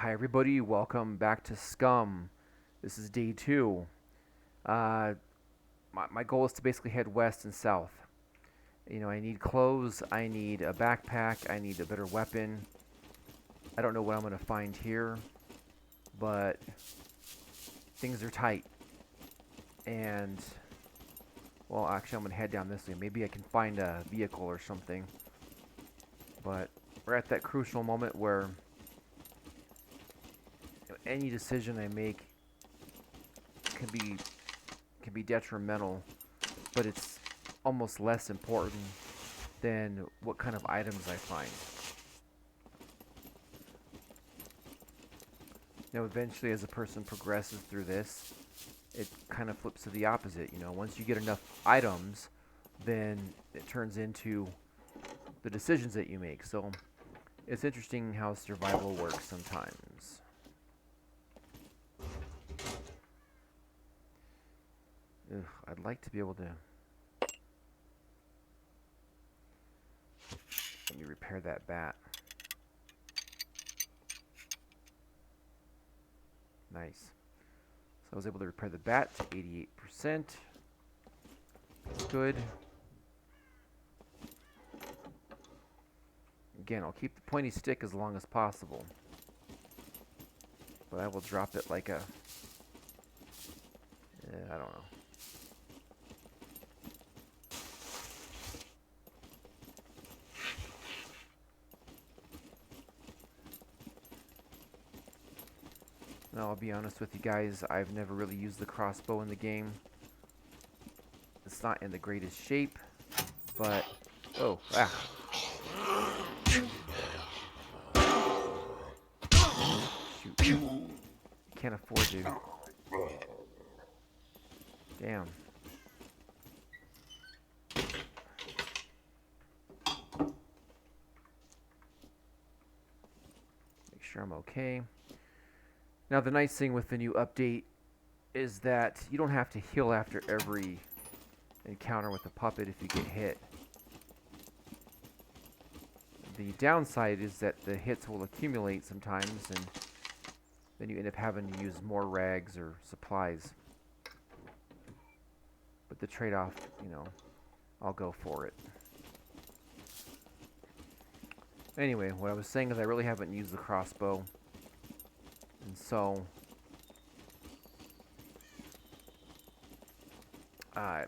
Hi everybody, welcome back to Scum. This is day 2. Uh, my goal is to basically head west and south. I need clothes, I need a backpack, I need a better weapon. I don't know what I'm going to find here, but things are tight. And, well, actually I'm going to head down this way. Maybe I can find a vehicle or something. But we're at that crucial moment where any decision I make can be detrimental, but it's almost less important than what kind of items I find. Now, eventually, as a person progresses through this, it kind of flips to the opposite. Once you get enough items, then it turns into the decisions that you make. So, it's interesting how survival works sometimes. Ugh, I'd like to be able to... Let me repair that bat. Nice. So I was able to repair the bat to 88%. That's good. Again, I'll keep the pointy stick as long as possible. But I will drop it like a... I don't know. Now, I'll be honest with you guys, I've never really used the crossbow in the game. It's not in the greatest shape, but... Oh, Shoot. You can't afford to. Damn. Make sure I'm okay. Now, the nice thing with the new update is that you don't have to heal after every encounter with the puppet if you get hit. The downside is that the hits will accumulate sometimes, and then you end up having to use more rags or supplies. But the trade-off, I'll go for it. Anyway, what I was saying is I really haven't used the crossbow. And so,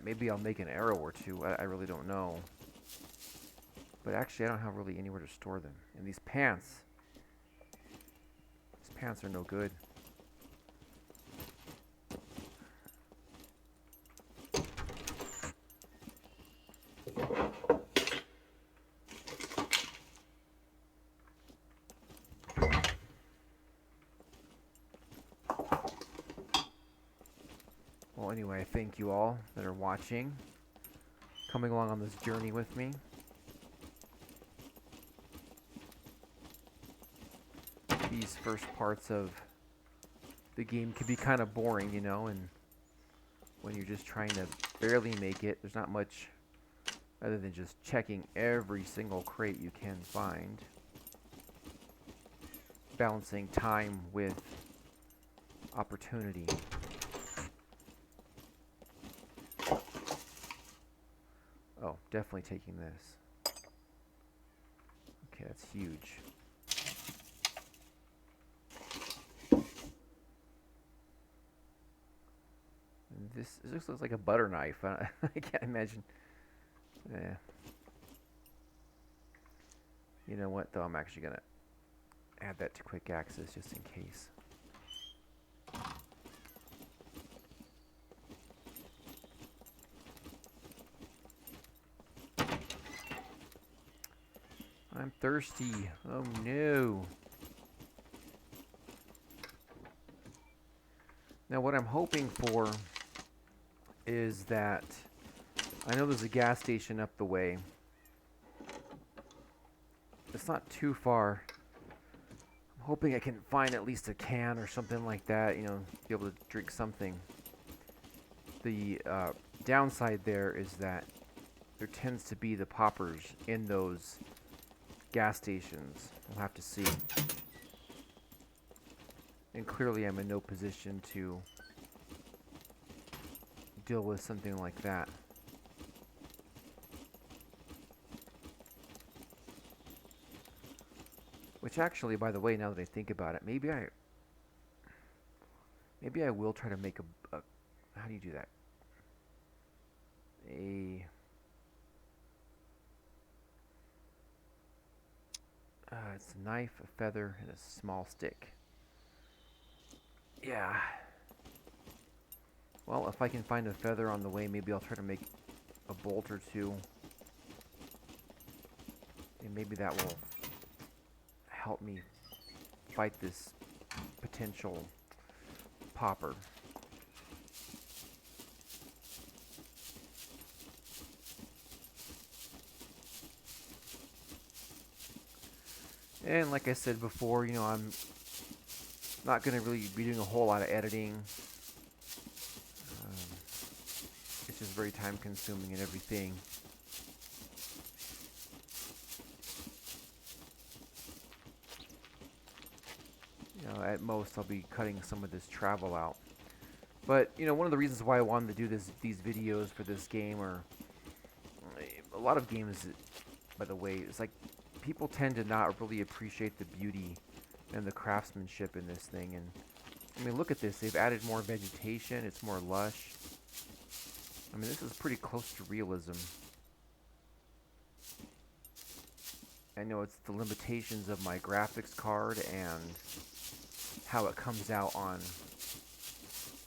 maybe I'll make an arrow or two. I really don't know. But actually, I don't have really anywhere to store them. And these pants are no good. Well, anyway, I thank you all that are watching, coming along on this journey with me. These first parts of the game can be kind of boring, and when you're just trying to barely make it, there's not much other than just checking every single crate you can find. Balancing time with opportunity. Oh, definitely taking this. Okay, that's huge. And this just looks like a butter knife. I can't imagine. Yeah. You know what, though? I'm actually going to add that to quick access just in case. I'm thirsty. Oh no. Now what I'm hoping for is that I know there's a gas station up the way. It's not too far. I'm hoping I can find at least a can or something like that, be able to drink something. The downside there is that there tends to be the poppers in those gas stations. We'll have to see. And clearly I'm in no position to deal with something like that. Which actually, by the way, now that I think about it, maybe I will try to make a how do you do that? It's a knife, a feather, and a small stick. Yeah. Well, if I can find a feather on the way, maybe I'll try to make a bolt or two. And maybe that will help me fight this potential popper. And like I said before, you know, I'm not going to really be doing a whole lot of editing. It's just very time consuming and everything. You know, at most I'll be cutting some of this travel out. But, you know, one of the reasons why I wanted to do these videos for this game, or a lot of games, by the way, it's like people tend to not really appreciate the beauty and the craftsmanship in this thing. And I mean, look at this. They've added more vegetation. It's more lush. I mean, this is pretty close to realism. I know it's the limitations of my graphics card and how it comes out on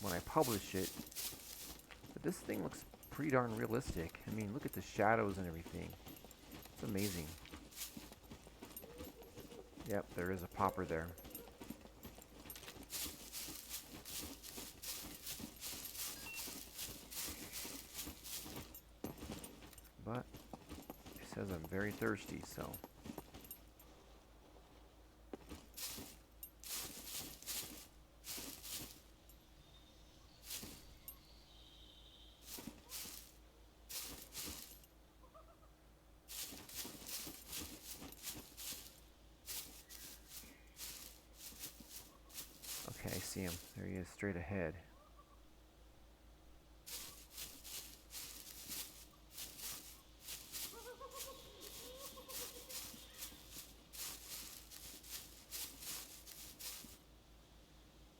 when I publish it, but this thing looks pretty darn realistic. I mean, look at the shadows and everything. It's amazing. Yep, there is a popper there. But it says I'm very thirsty, so. Okay, I see him. There he is, straight ahead.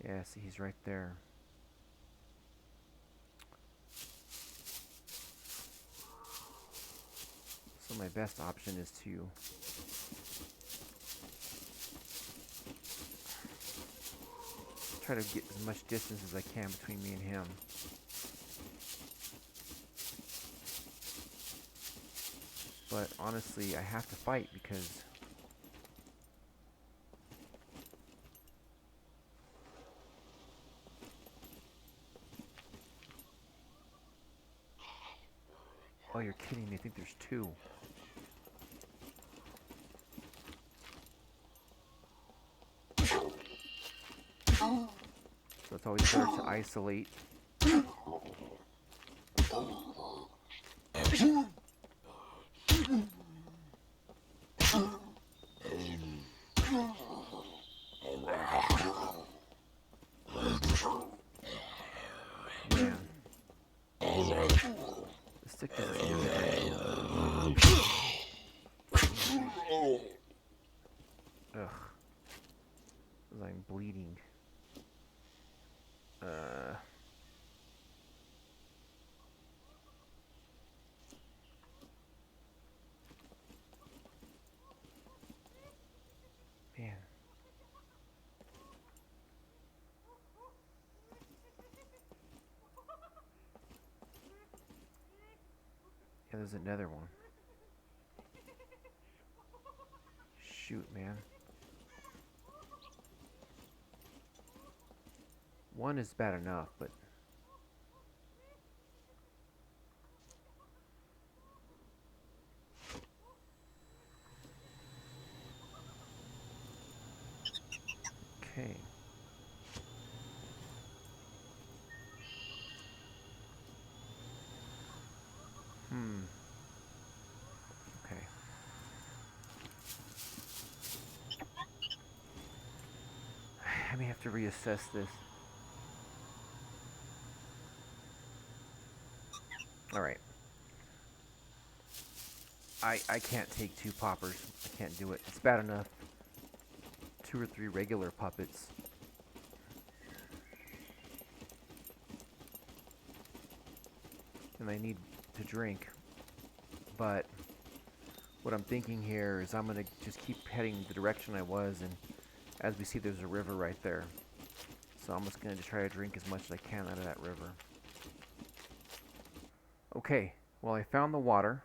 Yeah, see, he's right there. So my best option is to try to get as much distance as I can between me and him. But honestly, I have to fight because oh, you're kidding me. I think there's two. So it's always better to isolate. Man. The stick doesn't seem to hurt. Ugh. I'm bleeding. Man. Yeah, there's another one. Shoot, man. One is bad enough, but okay. Okay. I may have to reassess this. Alright. I can't take 2 poppers. I can't do it. It's bad enough. 2 or 3 regular puppets. And I need to drink. But what I'm thinking here is I'm going to just keep heading the direction I was, and as we see, there's a river right there. So I'm just going to try to drink as much as I can out of that river. Okay, well, I found the water.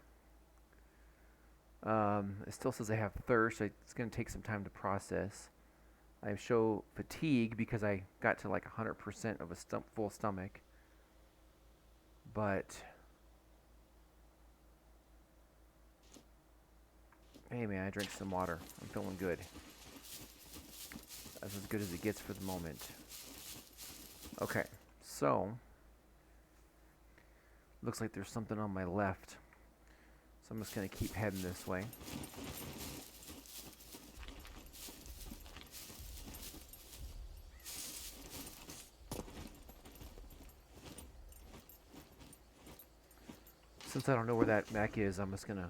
It still says I have thirst. It's going to take some time to process. I show fatigue because I got to like 100% of a full stomach. But hey man, I drank some water. I'm feeling good. That's as good as it gets for the moment. Okay, so looks like there's something on my left. So I'm just going to keep heading this way. Since I don't know where that mech is, I'm just going to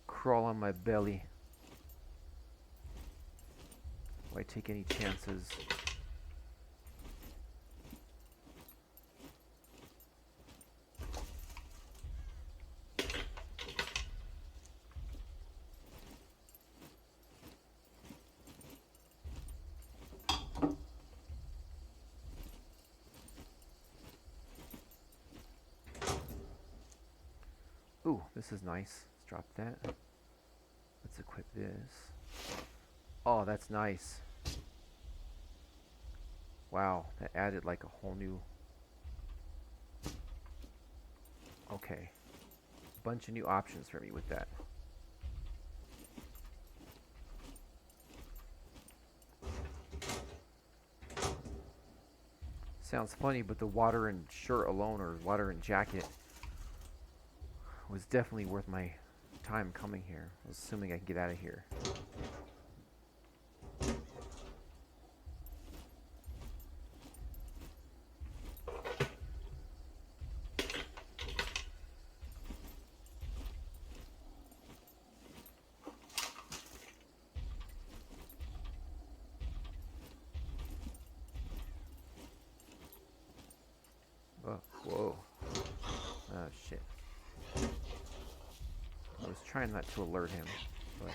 crawl on my belly. Why take any chances? Ooh, this is nice. Let's drop that. Let's equip this. Oh, that's nice. Wow, that added like a whole new... Okay. Bunch of new options for me with that. Sounds funny, but the water and shirt alone, or water and jacket, was definitely worth my time coming here. Assuming I can get out of here. Oh, whoa. Oh, shit. I was trying not to alert him, but...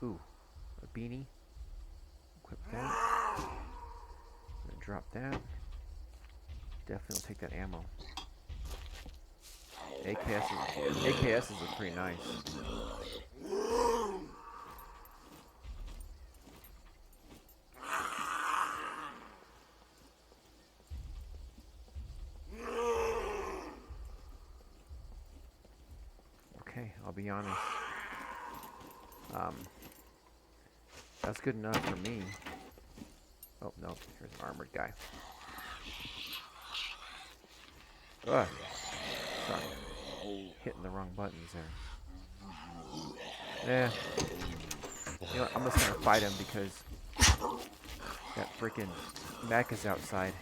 Ooh, a beanie. Equip that. Gonna drop that. Definitely will take that ammo. AKSs look pretty nice. Okay, I'll be honest. That's good enough for me. Oh, no, here's an armored guy. Ugh. Sorry. Hitting the wrong buttons there. You know what, I'm just gonna fight him because that freaking mech is outside.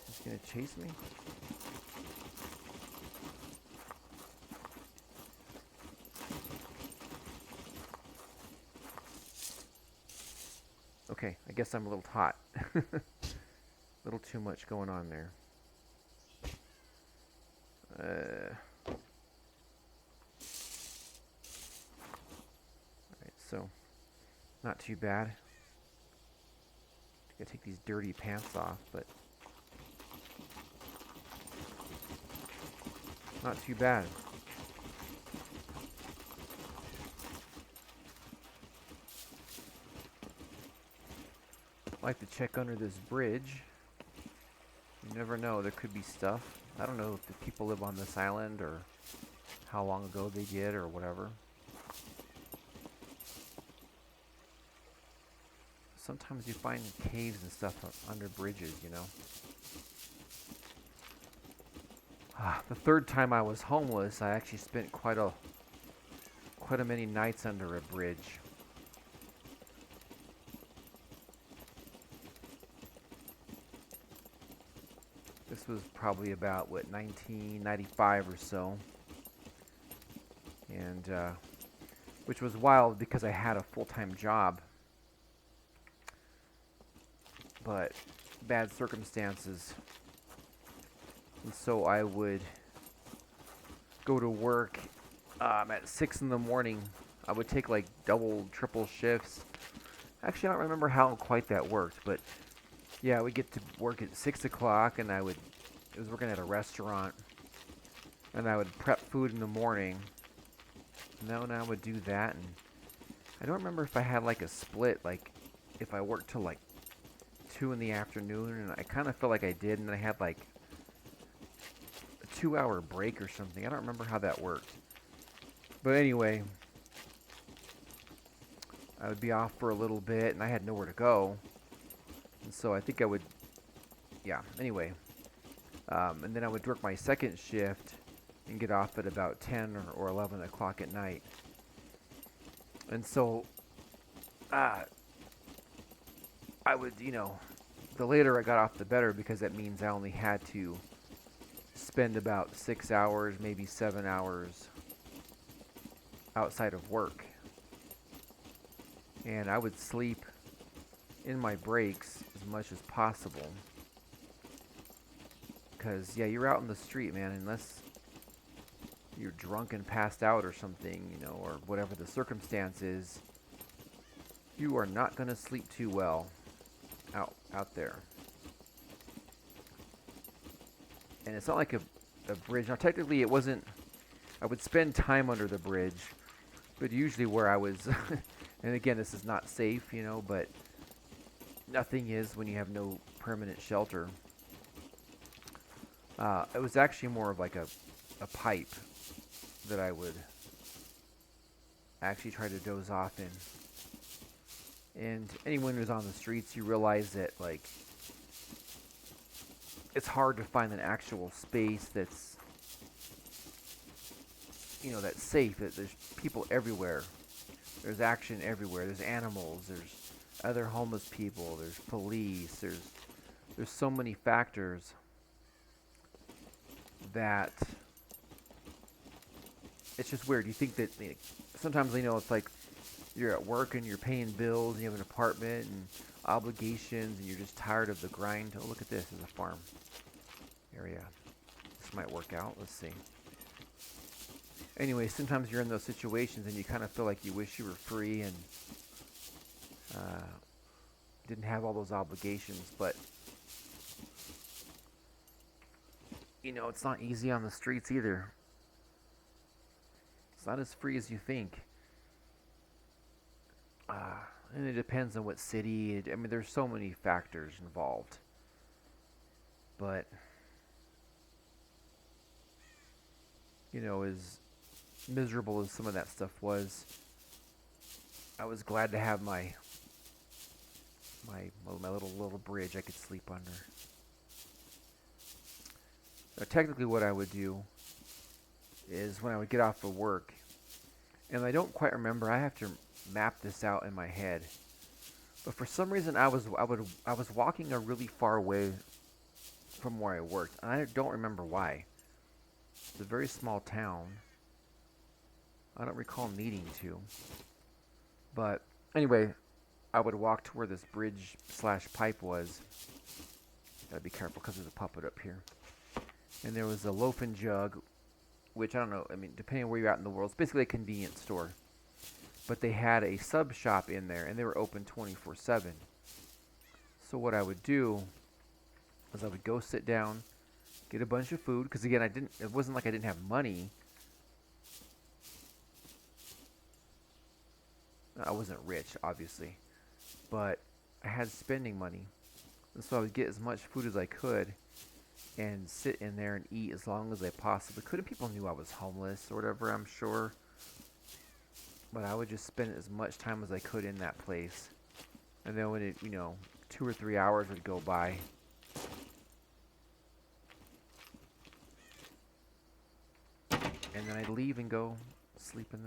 He's gonna chase me? Okay, I guess I'm a little hot. A little too much going on there. Alright, so not too bad. Gotta take these dirty pants off, but not too bad. Like to check under this bridge. You never know, there could be stuff. I don't know if the people live on this island or how long ago they did or whatever. sometimes you find caves and stuff under bridges, you know. The third time I was homeless, I actually spent quite a many nights under a bridge. This was probably about, what, 1995 or so. And, which was wild because I had a full-time job. But bad circumstances. And so I would go to work at 6 in the morning. I would take like double, triple shifts. Actually, I don't remember how quite that worked, but yeah, I would get to work at 6 o'clock, and I was working at a restaurant, and I would prep food in the morning. And then I would do that, and I don't remember if I had like a split, like if I worked till like 2 in the afternoon, and I kind of felt like I did, and then I had like a 2-hour break or something. I don't remember how that worked. But anyway, I would be off for a little bit, and I had nowhere to go. And so I think I would, yeah, anyway. And then I would work my second shift and get off at about 10 or 11 o'clock at night. And so I would, the later I got off, the better, because that means I only had to spend about 6 hours, maybe 7 hours outside of work. And I would sleep in my breaks as much as possible. Because, yeah, you're out in the street, man, unless you're drunk and passed out or something, or whatever the circumstance is, you are not going to sleep too well out there. And it's not like a bridge. Now, technically, it wasn't. I would spend time under the bridge, but usually where I was, and again, this is not safe, but nothing is when you have no permanent shelter. It was actually more of like a pipe that I would actually try to doze off in. And anyone who's on the streets, you realize that, like, it's hard to find an actual space that's, that's safe. That there's people everywhere. There's action everywhere. There's animals. There's other homeless people. There's police. There's so many factors that it's just weird. You think that sometimes it's like you're at work and you're paying bills and you have an apartment and obligations and you're just tired of the grind. Oh, look at this. There's a farm area. This might work out. Let's see. Anyway, sometimes you're in those situations and you kind of feel like you wish you were free and didn't have all those obligations, but it's not easy on the streets either. It's not as free as you think. And it depends on what city. There's so many factors involved. But, as miserable as some of that stuff was, I was glad to have my little bridge I could sleep under. Now, technically what I would do is when I would get off of work, and I don't quite remember, I have to map this out in my head, but for some reason I was walking a really far way from where I worked, and I don't remember why. It's a very small town. I don't recall needing to, but anyway, I would walk to where this bridge / pipe was. Gotta be careful because there's a puppet up here. And there was a loaf and jug, which I don't know, depending on where you're at in the world, it's basically a convenience store. But they had a sub shop in there, and they were open 24/7. So what I would do was I would go sit down, get a bunch of food, because again, it wasn't like I didn't have money. I wasn't rich, obviously, but I had spending money. And so I would get as much food as I could and sit in there and eat as long as I possibly could. And people knew I was homeless or whatever, I'm sure. But I would just spend as much time as I could in that place. And then when it, 2 or 3 hours would go by, and then I'd leave and go sleep in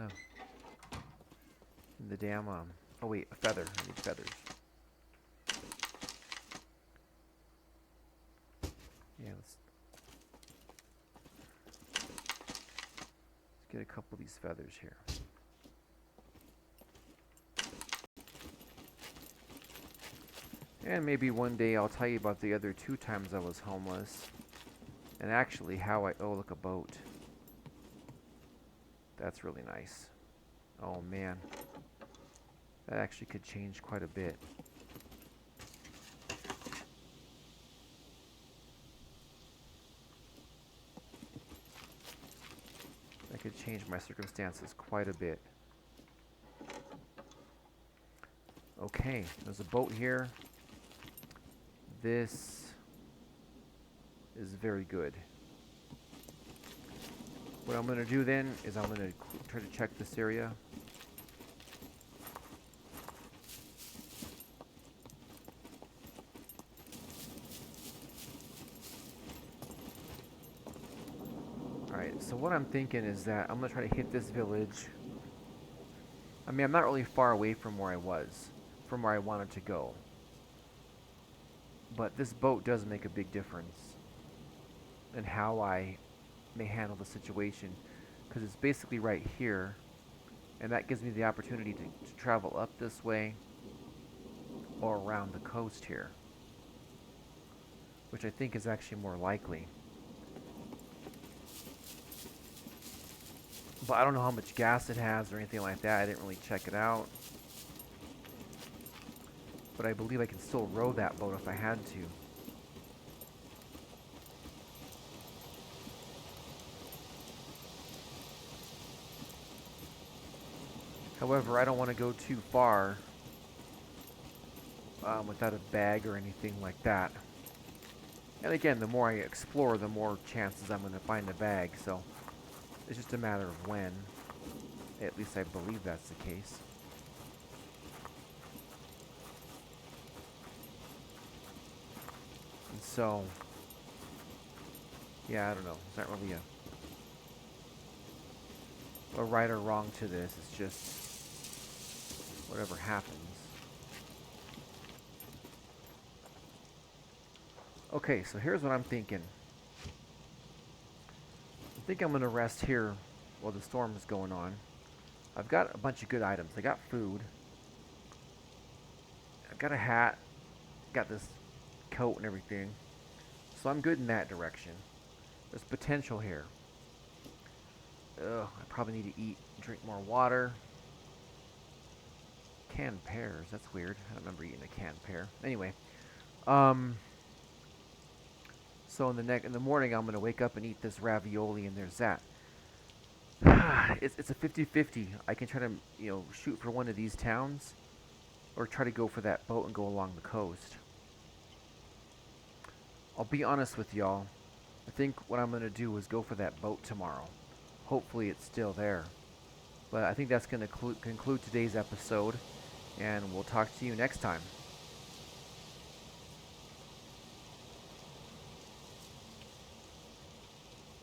the damn, oh wait, a feather. I need feathers. Yeah, let's get a couple of these feathers here. And maybe one day I'll tell you about the other 2 times I was homeless. And actually how oh, look, a boat. That's really nice. Oh man. That actually could change quite a bit. That could change my circumstances quite a bit. Okay, there's a boat here. This is very good. What I'm going to do then is I'm going to try to check this area. Alright, so what I'm thinking is that I'm going to try to hit this village. I mean, I'm not really far away from where I was, from where I wanted to go. But this boat does make a big difference in how I may handle the situation, because it's basically right here, and that gives me the opportunity to travel up this way or around the coast here, which I think is actually more likely. But I don't know how much gas it has or anything like that. I didn't really check it out. But I believe I can still row that boat if I had to. However, I don't want to go too far without a bag or anything like that. And again, the more I explore, the more chances I'm going to find a bag. So it's just a matter of when. At least I believe that's the case. And so, yeah, I don't know. It's not really a right or wrong to this. It's just whatever happens. Okay, so here's what I'm thinking. I think I'm going to rest here while the storm is going on. I've got a bunch of good items. I got food. I've got a hat. Got this coat and everything. So I'm good in that direction. There's potential here. Ugh, I probably need to eat, drink more water. Canned pears, that's weird. I don't remember eating a canned pear. Anyway, so in the morning I'm gonna wake up and eat this ravioli, and there's that. It's a 50-50. I can try to shoot for one of these towns, or try to go for that boat and go along the coast. I'll be honest with y'all. I think what I'm gonna do is go for that boat tomorrow. Hopefully it's still there. But I think that's gonna conclude today's episode, and we'll talk to you next time.